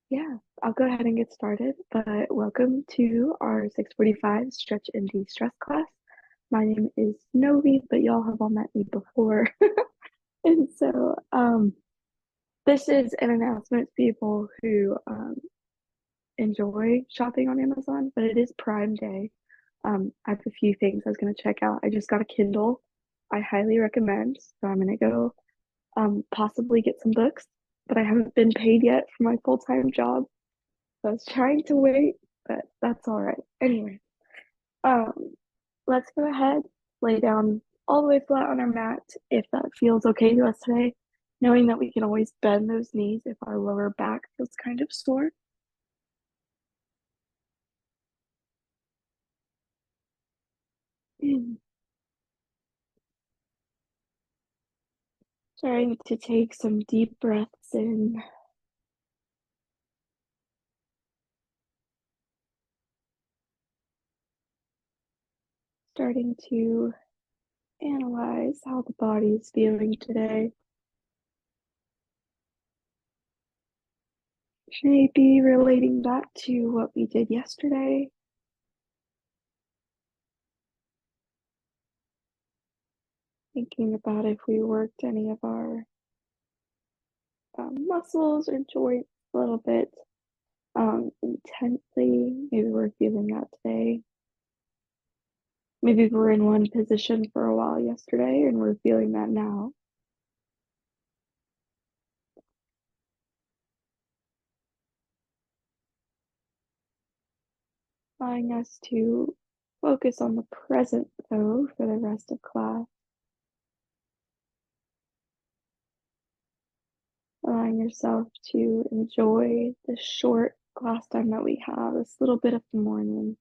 Yeah, I'll go ahead and get started, but welcome to our 6:45 stretch and de-stress class. My name is Novi, but y'all have all met me before. And so this is an announcement to people who enjoy shopping on Amazon, but it is Prime Day. I have a few things I was going to check out. I just got a Kindle. I highly recommend, so I'm going to go possibly get some books, but I haven't been paid yet for my full-time job. So I was trying to wait, but that's all right. Anyway, um, let's go ahead, lay down all the way flat on our mat if that feels okay to us today, knowing that we can always bend those knees if our lower back feels kind of sore. Trying to take some deep breaths in, starting to analyze how the body is feeling today. Maybe relating back to what we did yesterday. Thinking about if we worked any of our muscles or joints a little bit intensely. Maybe we're feeling that today. Maybe we're in one position for a while yesterday and we're feeling that now. Allowing us to focus on the present, though, for the rest of class. Allowing yourself to enjoy the short class time that we have, this little bit of the morning.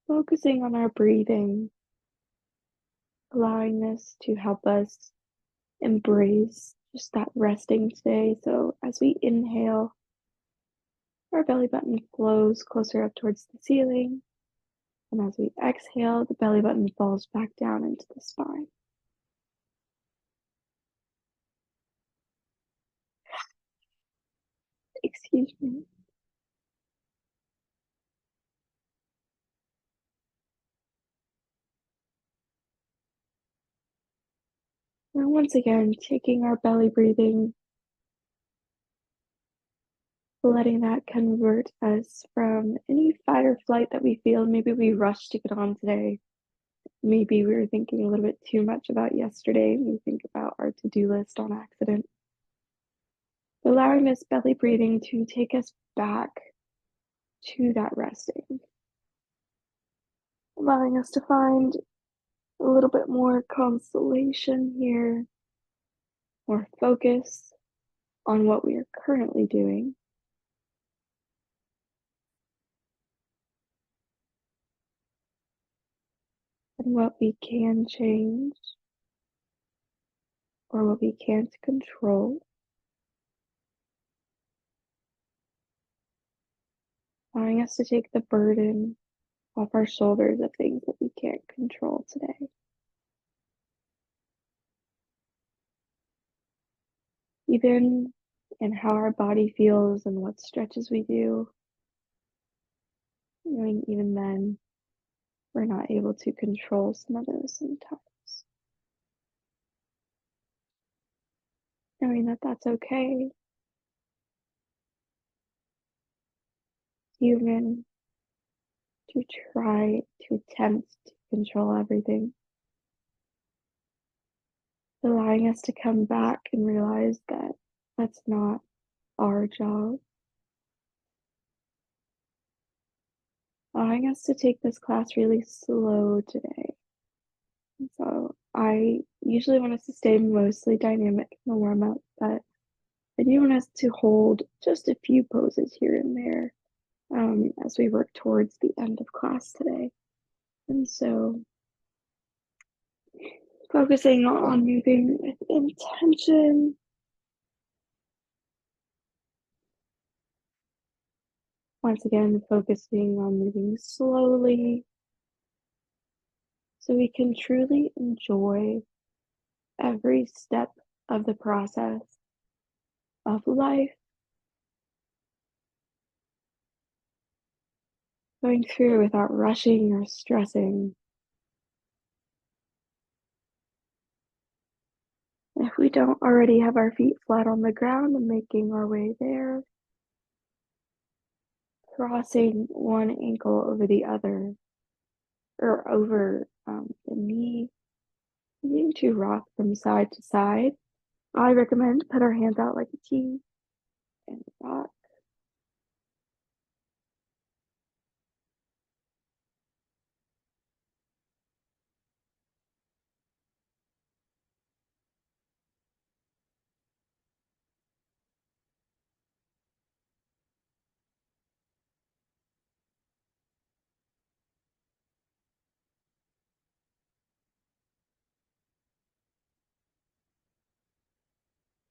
Focusing on our breathing, allowing this to help us embrace just that resting today. So as we inhale, our belly button flows closer up towards the ceiling. And as we exhale, the belly button falls back down into the spine. Excuse me. And once again, taking our belly breathing, letting that convert us from any fight or flight that we feel. Maybe we rushed to get on today. Maybe we were thinking a little bit too much about yesterday. We think about our to-do list on accident. Allowing this belly breathing to take us back to that resting. Allowing us to find a little bit more consolation here, more focus on what we are currently doing, and what we can change or what we can't control. Allowing us to take the burden off our shoulders of things that we can't control today. Even in how our body feels and what stretches we do, knowing even then we're not able to control some of those sometimes. Knowing that that's okay. Human to try to attempt to control everything. Allowing us to come back and realize that that's not our job. Allowing us to take this class really slow today. So I usually want us to stay mostly dynamic in the warm-up, but I do want us to hold just a few poses here and there as we work towards the end of class today. And so focusing on moving with intention, Once again, focusing on moving slowly so we can truly enjoy every step of the process of life, going through without rushing or stressing. If we don't already have our feet flat on the ground and making our way there, crossing one ankle over the other or over the knee, needing to rock from side to side. I recommend put our hands out like a T and rock.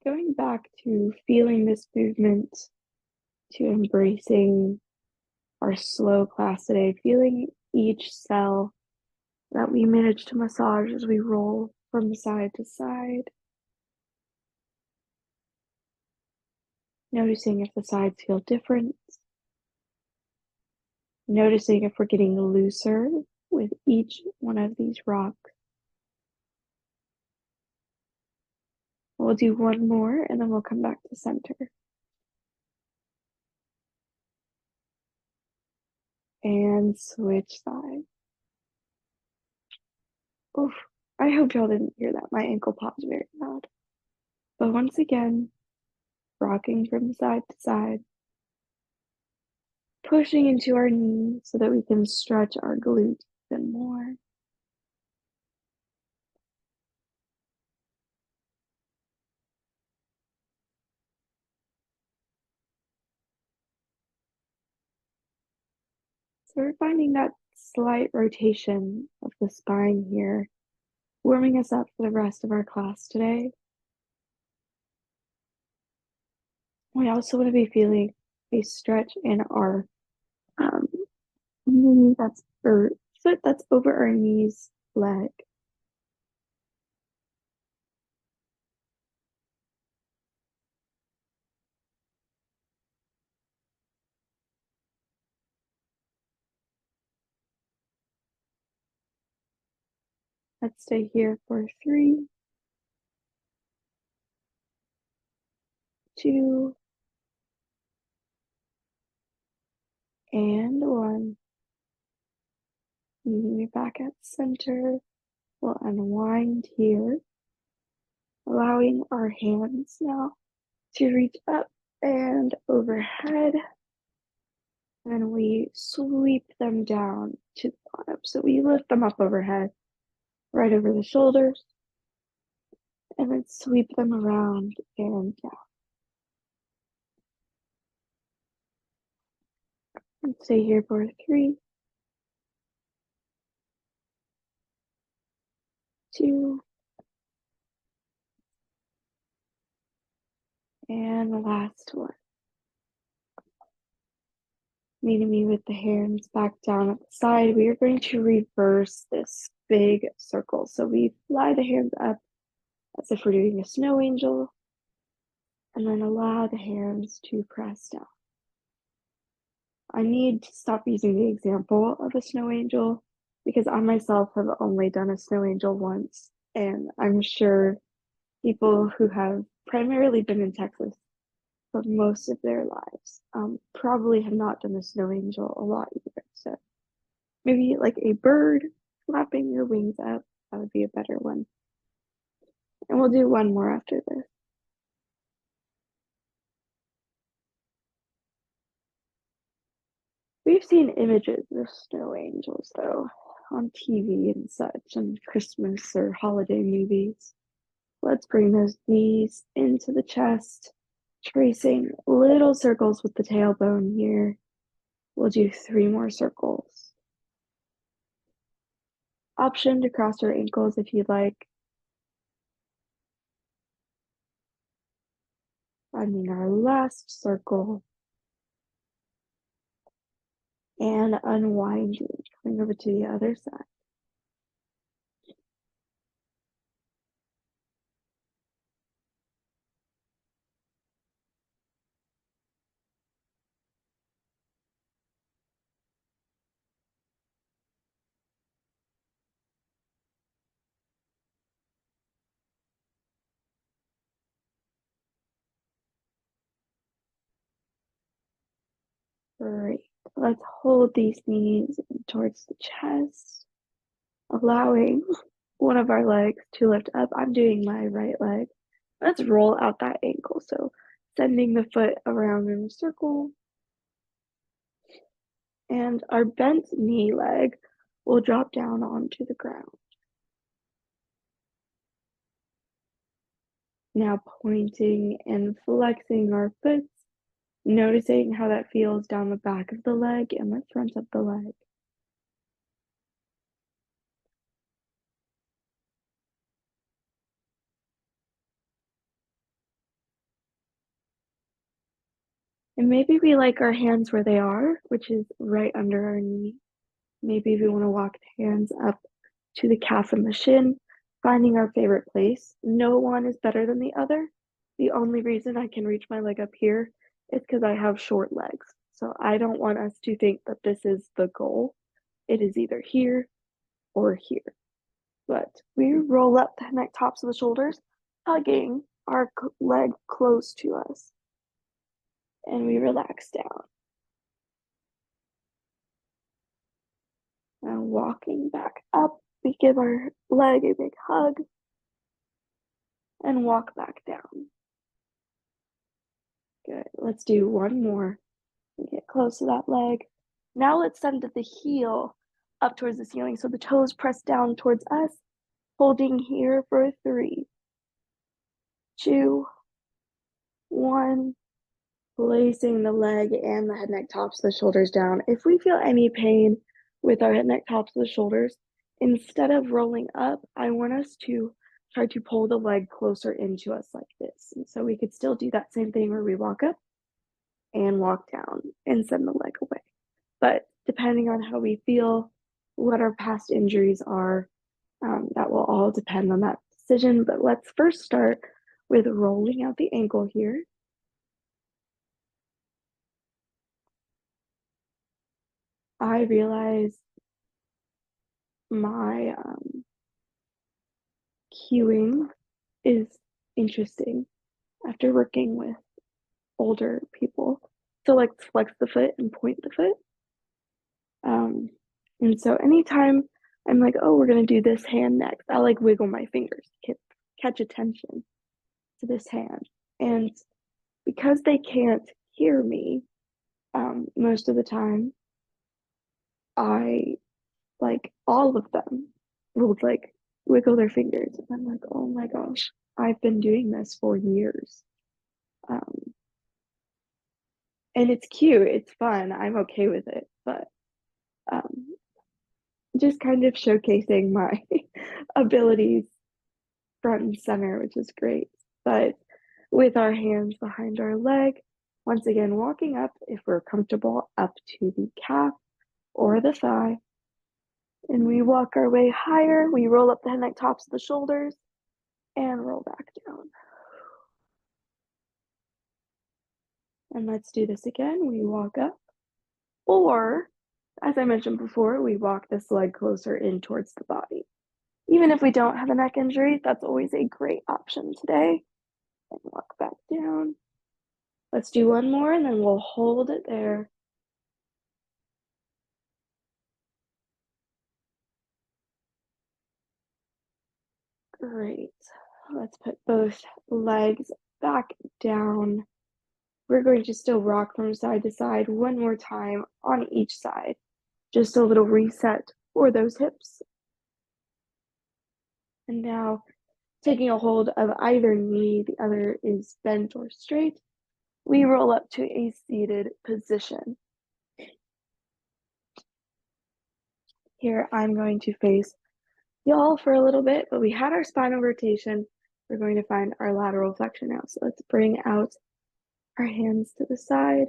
Going back to feeling this movement, to embracing our slow class today, feeling each cell that we manage to massage as we roll from side to side, noticing if the sides feel different, noticing if we're getting looser with each one of these rocks. We'll do one more and then we'll come back to center. And switch sides. Oof, I hope y'all didn't hear that. My ankle popped very loud. But once again, rocking from side to side, pushing into our knees so that we can stretch our glutes even more. So we're finding that slight rotation of the spine here, warming us up for the rest of our class today. We also want to be feeling a stretch in our knee or foot that's over our knees, leg. Let's stay here for 3, 2, and 1. Meeting me back at center. We'll unwind here, allowing our hands now to reach up and overhead. And we sweep them down to the bottom. So we lift them up overhead, right over the shoulders, and then sweep them around and down. And stay here for 3, 2, and the last one. Meeting me with the hands back down at the side, we are going to reverse this big circle. So we fly the hands up as if we're doing a snow angel, and then allow the hands to press down. I need to stop using the example of a snow angel because I myself have only done a snow angel once, and I'm sure people who have primarily been in Texas for most of their lives probably have not done a snow angel a lot either. So maybe like a bird flapping your wings up, that would be a better one. And we'll do one more after this. We've seen images of snow angels though on TV and such, and Christmas or holiday movies. Let's bring those knees into the chest, tracing little circles with the tailbone here. We'll do 3 more circles. Option to cross your ankles if you'd like. Finding our last circle. and unwinding, coming over to the other side. Great. Let's hold these knees towards the chest, allowing one of our legs to lift up. I'm doing my right leg. Let's roll out that ankle. So sending the foot around in a circle. And our bent knee leg will drop down onto the ground. Now pointing and flexing our foot, noticing how that feels down the back of the leg and the front of the leg. And maybe we like our hands where they are, which is right under our knee. Maybe we want to walk the hands up to the calf and the shin, finding our favorite place. No one is better than the other. The only reason I can reach my leg up here is because I have short legs. So I don't want us to think that this is the goal. It is either here or here. But we roll up the neck tops of the shoulders, hugging our leg close to us. And we relax down. Now walking back up, we give our leg a big hug and walk back down. Good. Let's do one more. Get close to that leg. Now let's send the heel up towards the ceiling. So the toes press down towards us, holding here for 3, 2, 1. Placing the leg and the head, neck, tops of the shoulders down. If we feel any pain with our head, neck, tops of the shoulders, instead of rolling up, I want us to try to pull the leg closer into us like this. And so we could still do that same thing where we walk up and walk down and send the leg away. But depending on how we feel, what our past injuries are, that will all depend on that decision. But let's first start with rolling out the ankle here. I realize my cueing is interesting after working with older people. So like flex the foot and point the foot. And so anytime I'm like, oh, we're gonna do this hand next, I'll like wiggle my fingers, catch attention to this hand. And because they can't hear me most of the time, I like all of them will like wiggle their fingers. And I'm like, oh my gosh, I've been doing this for years. Um, and it's cute, it's fun, I'm okay with it, but just kind of showcasing my abilities front and center, which is great. But with our hands behind our leg, once again, walking up if we're comfortable up to the calf or the thigh. And we walk our way higher. We roll up the head, neck, tops of the shoulders and roll back down. And let's do this again. We walk up, or as I mentioned before, we walk this leg closer in towards the body. Even if we don't have a neck injury, that's always a great option today. And walk back down. Let's do one more and then we'll hold it there. Great. Let's put both legs back down. We're going to still rock from side to side one more time on each side. Just a little reset for those hips. And now taking a hold of either knee, the other is bent or straight. We roll up to a seated position. Here I'm going to face y'all for a little bit, but we had our spinal rotation. We're going to find our lateral flexion now. So let's bring out our hands to the side.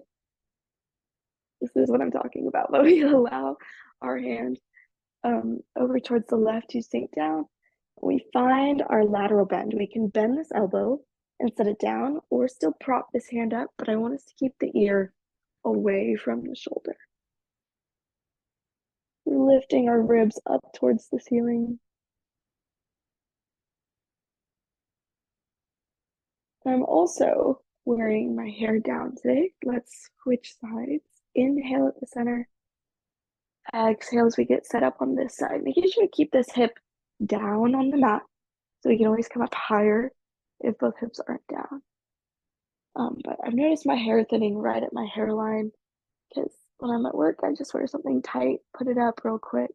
This is what I'm talking about, but we allow our hand over towards the left to sink down. We find our lateral bend. We can bend this elbow and set it down or still prop this hand up, but I want us to keep the ear away from the shoulder. We're lifting our ribs up towards the ceiling. I'm also wearing my hair down today. Let's switch sides. Inhale at the center. Exhale as we get set up on this side. Making sure to keep this hip down on the mat so we can always come up higher if both hips aren't down. But I've noticed my hair thinning right at my hairline because when I'm at work, I just wear something tight, put it up real quick.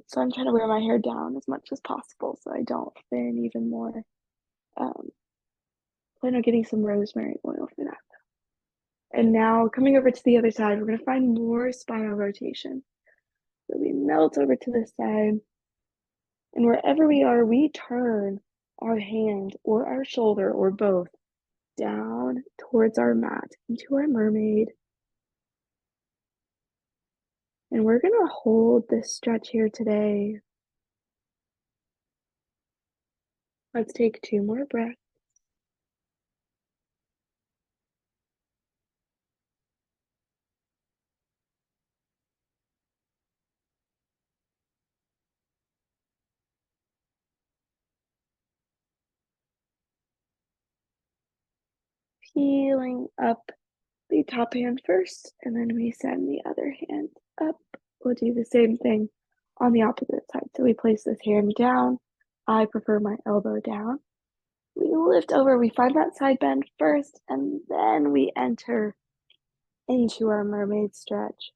So I'm trying to wear my hair down as much as possible so I don't thin even more. Plan on getting some rosemary oil for that. And now coming over to the other side, we're going to find more spinal rotation. So we melt over to this side. And wherever we are, we turn our hand or our shoulder or both down towards our mat into our mermaid. And we're going to hold this stretch here today. Let's take 2 more breaths. Peeling up the top hand first, and then we send the other hand up. We'll do the same thing on the opposite side. So we place this hand down. I prefer my elbow down. We lift over, we find that side bend first, and then we enter into our mermaid stretch.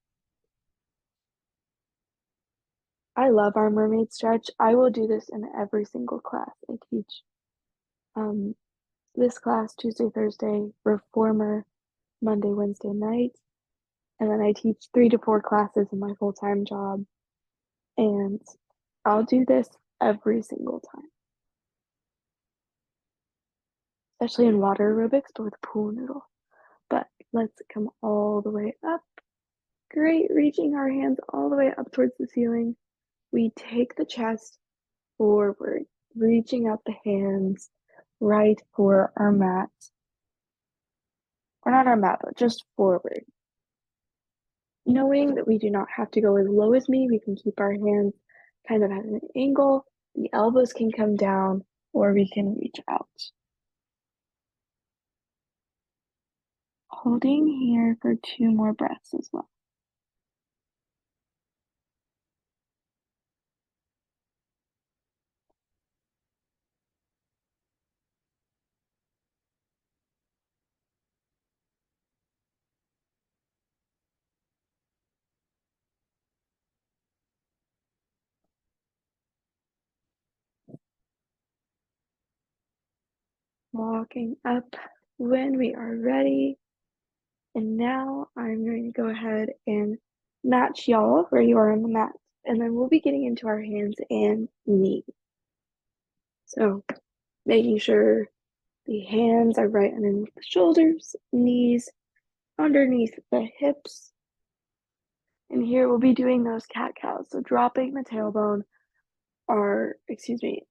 I love our mermaid stretch. I will do this in every single class I teach. This class, Tuesday, Thursday, reformer, Monday, Wednesday night. And then I teach 3 to 4 classes in my full-time job. And I'll do this every single time. Especially in water aerobics, but with a pool noodle. But let's come all the way up. Great, reaching our hands all the way up towards the ceiling. We take the chest forward, reaching out the hands right for our mat. Or not our mat, but just forward. Knowing that we do not have to go as low as me, we can keep our hands kind of at an angle. The elbows can come down, or we can reach out. Holding here for 2 more breaths as well. Walking up when we are ready. And now I'm going to go ahead and match y'all where you are on the mat. And then we'll be getting into our hands and knees. So making sure the hands are right underneath the shoulders, knees underneath the hips. And here we'll be doing those cat-cows. So dropping the tailbone,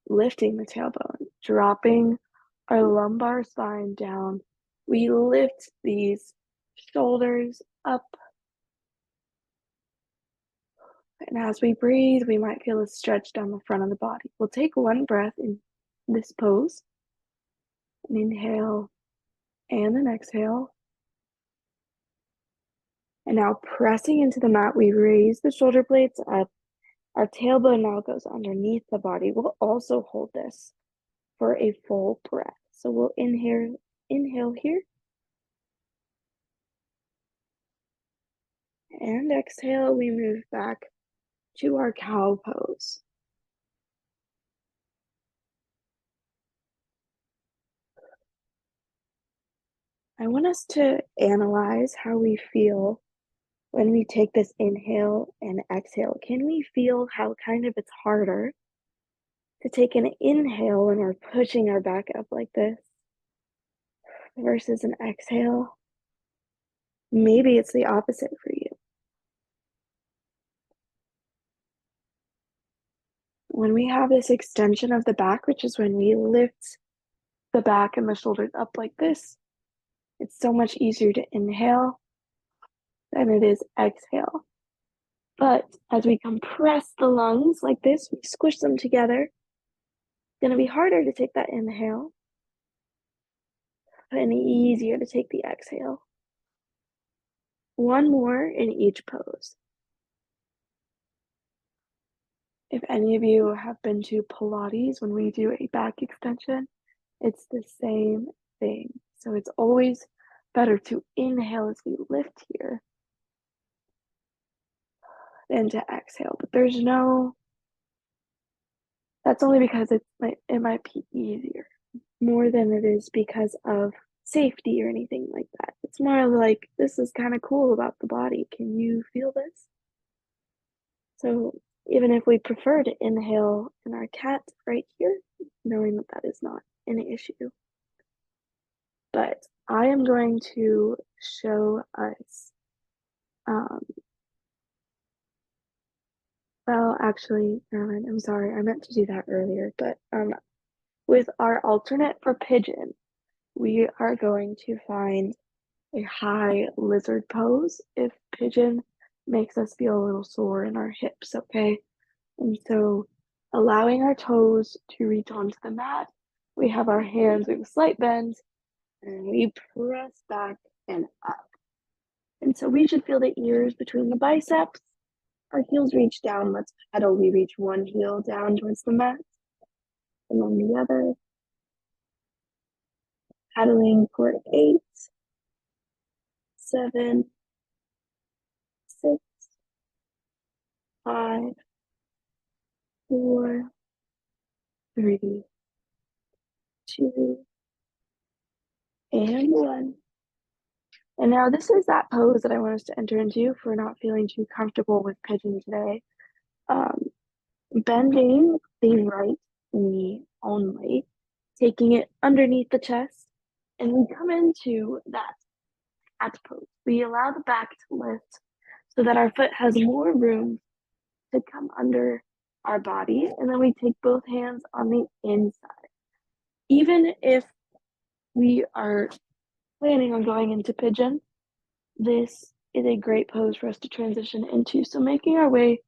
lifting the tailbone, dropping our lumbar spine down. We lift these shoulders up. And as we breathe, we might feel a stretch down the front of the body. We'll take 1 breath in this pose. An inhale and an exhale. And now pressing into the mat, we raise the shoulder blades up. Our tailbone now goes underneath the body. We'll also hold this for a full breath. So we'll inhale here. And exhale, we move back to our cow pose. I want us to analyze how we feel when we take this inhale and exhale. Can we feel how kind of it's harder to take an inhale when we're pushing our back up like this versus an exhale? Maybe it's the opposite for you. When we have this extension of the back, which is when we lift the back and the shoulders up like this, it's so much easier to inhale than it is exhale. But as we compress the lungs like this, we squish them together, it's going to be harder to take that inhale and easier to take the exhale. One more in each pose. If any of you have been to Pilates, when we do a back extension, it's the same thing. So it's always better to inhale as we lift here than to exhale. But that's only because it might be easier more than it is because of safety or anything like that. It's more like, this is kind of cool about the body. Can you feel this? So even if we prefer to inhale in our cat right here, knowing that that is not an issue. But I am going to show us, well, actually, never mind, I'm sorry, I meant to do that earlier, but with our alternate for pigeon, we are going to find a high lizard pose if pigeon makes us feel a little sore in our hips, okay? And so allowing our toes to reach onto the mat, we have our hands with a slight bend, and we press back and up. And so we should feel the ears between the biceps. Our heels reach down. Let's pedal. We reach one heel down towards the mat, and then the other. Paddling for 8, 7, 6, 5, 4, 3, 2, and 1. And now this is that pose that I want us to enter into if we're not feeling too comfortable with pigeon today. Bending the right knee only, taking it underneath the chest, and we come into that cat pose. We allow the back to lift so that our foot has more room to come under our body, and then we take both hands on the inside. Even if we are planning on going into pigeon, this is a great pose for us to transition into. So making our way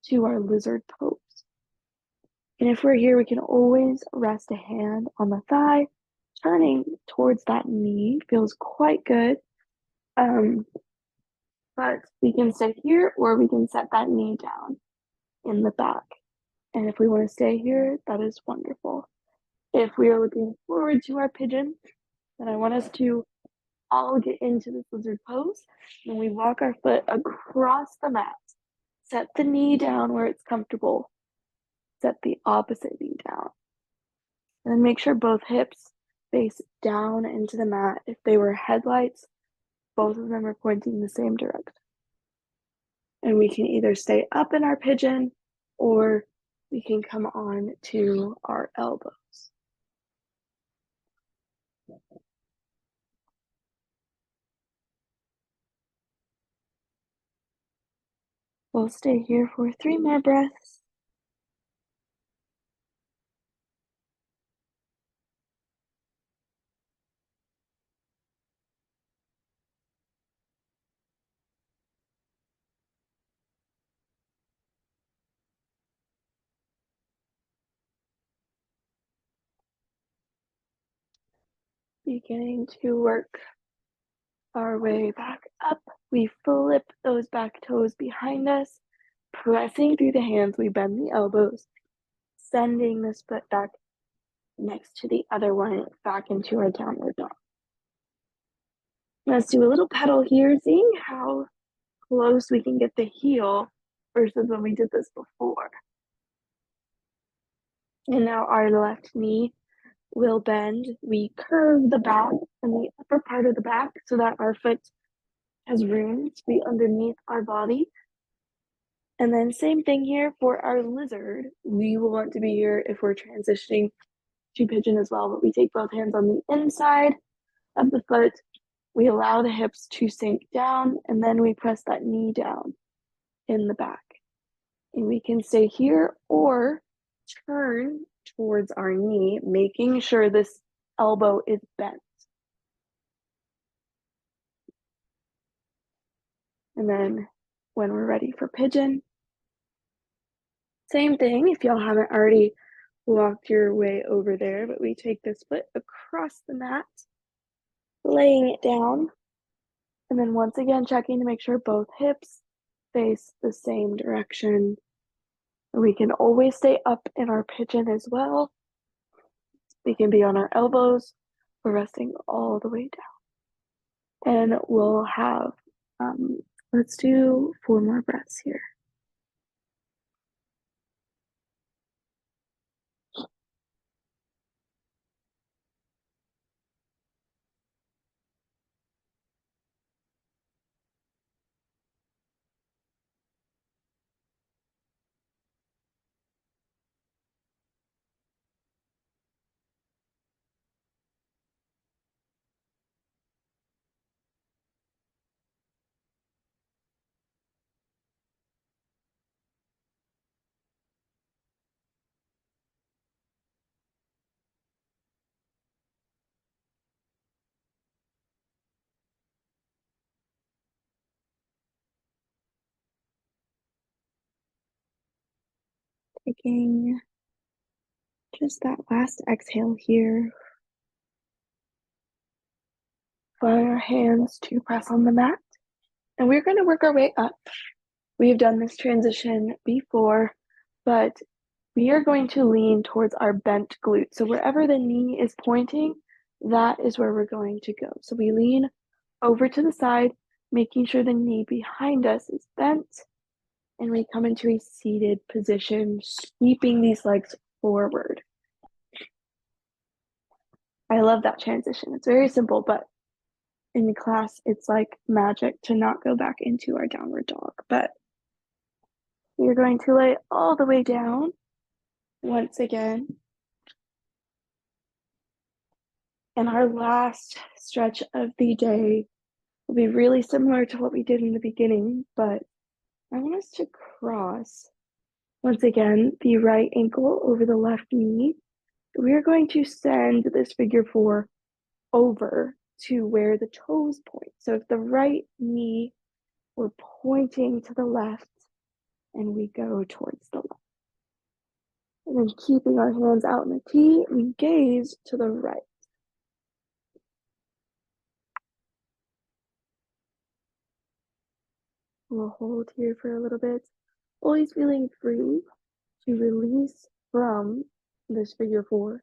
to our lizard pose. And if we're here, we can always rest a hand on the thigh. Turning towards that knee feels quite good. But we can stay here, or we can set that knee down in the back. And if we want to stay here, that is wonderful. If we are looking forward to our pigeon, then I want us to all get into this lizard pose. And we walk our foot across the mat. Set the knee down where it's comfortable. Set the opposite knee down. And then make sure both hips face down into the mat. If they were headlights, both of them are pointing the same direction. And we can either stay up in our pigeon, or we can come on to our elbows. We'll stay here for 3 more breaths. Beginning to work our way back up. We flip those back toes behind us, pressing through the hands. We bend the elbows, sending this foot back next to the other one, back into our downward dog. Let's do a little pedal here, seeing how close we can get the heel versus when we did this before. And now our left knee will bend. We curve the back and the upper part of the back so that our foot has room to be underneath our body. And then same thing here for our lizard. We will want to be here if we're transitioning to pigeon as well, but we take both hands on the inside of the foot, We allow the hips to sink down, and then we press that knee down in the back. And we can stay here or turn towards our knee, making sure this elbow is bent. And then when we're ready for pigeon, same thing. If y'all haven't already walked your way over there, but we take this foot across the mat, laying it down, and then once again checking to make sure both hips face the same direction. And we can always stay up in our pigeon as well. We can be on our elbows or resting all the way down. And we'll have, let's do 4 more breaths here. Taking just that last exhale here. Allowing our hands to press on the mat. And we're going to work our way up. We've done this transition before, but we are going to lean towards our bent glute. So wherever the knee is pointing, that is where we're going to go. So we lean over to the side, making sure the knee behind us is bent, and we come into a seated position, sweeping these legs forward. I love that transition. It's very simple, but in class, it's like magic to not go back into our downward dog. But we're going to lay all the way down once again. And our last stretch of the day will be really similar to what we did in the beginning, but I want us to cross, once again, the right ankle over the left knee. We're going to send this figure 4 over to where the toes point. So if the right knee, we're pointing to the left, and we go towards the left. And then keeping our hands out in the T, we gaze to the right. We'll hold here for a little bit, always feeling free to release from this figure 4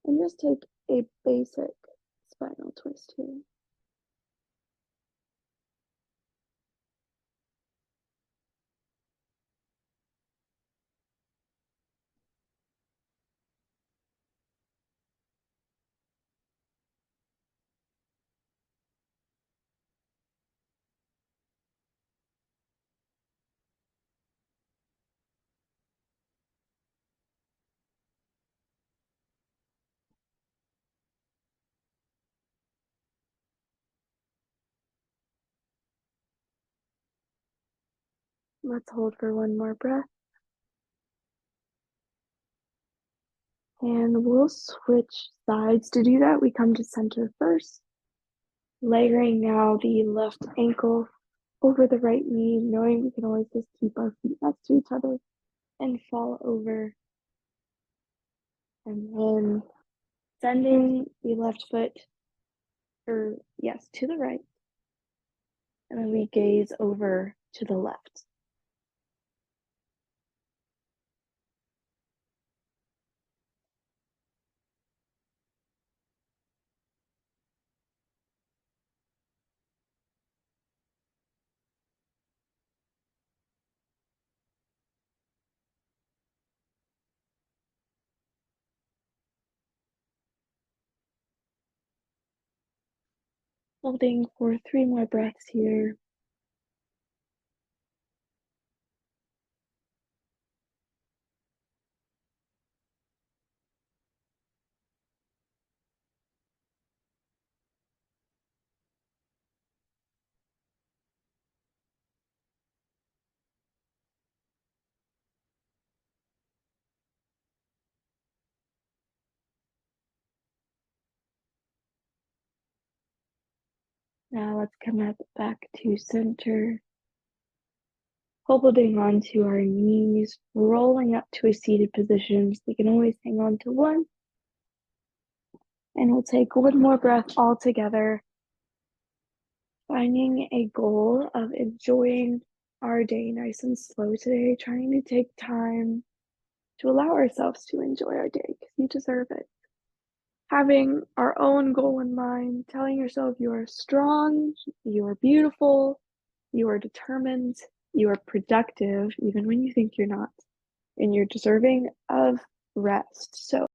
and just take a basic spinal twist here. Let's hold for 1 more breath. And we'll switch sides. To do that, we come to center first, layering now the left ankle over the right knee, knowing we can always just keep our feet next to each other and fall over. And then sending the left foot, to the right. And then we gaze over to the left. Holding for 3 more breaths here. Now let's come up back to center, holding on to our knees, rolling up to a seated position. So we can always hang on to one. And we'll take one more breath all together, finding a goal of enjoying our day nice and slow today, trying to take time to allow ourselves to enjoy our day because you deserve it. Having our own goal in mind, telling yourself you are strong, you are beautiful, you are determined, you are productive, even when you think you're not, and you're deserving of rest. So